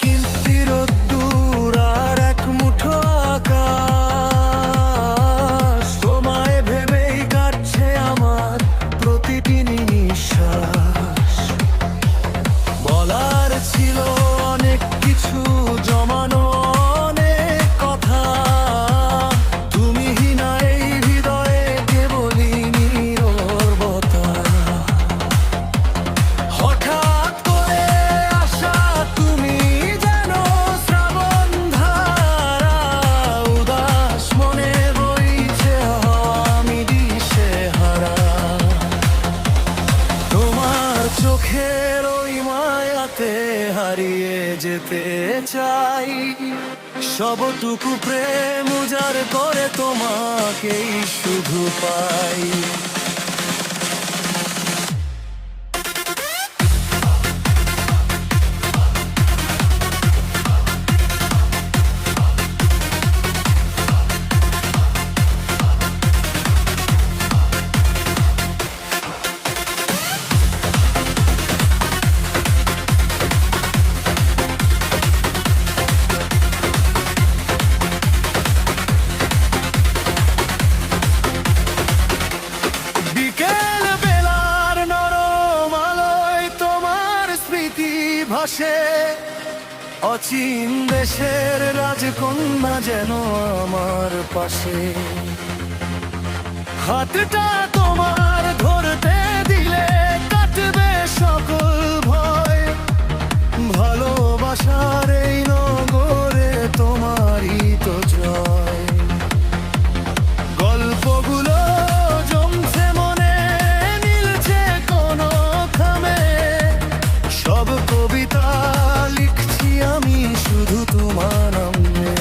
কিন্তু রোদ্দুর আর এক মুঠো আকাশ, তোমায় ভেবেই কাটছে আমার প্রতিটি নিঃশ্বাস। বলার ছিল অনেক কিছু, জমানো অনেক কথা, তুমি হিনা এই হৃদয়ে কেবলই নীরবতা। হঠাৎ করে আসা তুমি যেন শ্রাবণ ধারা, উদাস মনে বইছে আমি দিশেহারা। তোমার চোখের ওই মায়াতে হারিয়ে যেতে চাই, সবটুকু প্রেম উজাড় করে তোমাকেই শুধু পাই। বিকেল বেলার নরম আলোয় তোমার স্মৃতি ভাসে, অচিন দেশের রাজকন্যা যেন আমার পাশে। হাতটা তোমার ধরতে দিলে কাটবে সকল ভয়, ভালোবাসার এই নগরে তোমারই তো জয়। গল্পগুলো জমছে মনে, মিলছে কোনো খামে, সব কবিতা লিখছি আমি শুধু তোমার নামে।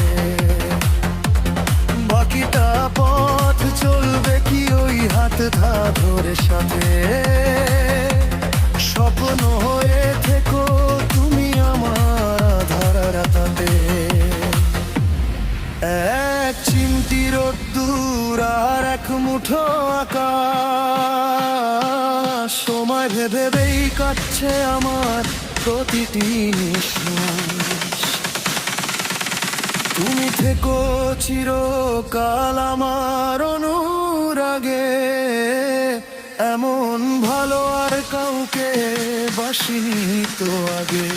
বাকিটা পথ চলবে কি ওই হাত ধরে সাথে, স্বপ্ন হয়ে থেকো তুমি আমার আধার রাতাতে। এক চিমটি রোদ্দুর আর এক মুঠো আকাশ, সময় ভেবেই কাটছে আমার প্রতিটি নিঃশ্বাস। তুমি থেকো চিরকাল আমার অনুরাগে, এমন ভালো আর কাউকে বাসিনি তো আগে।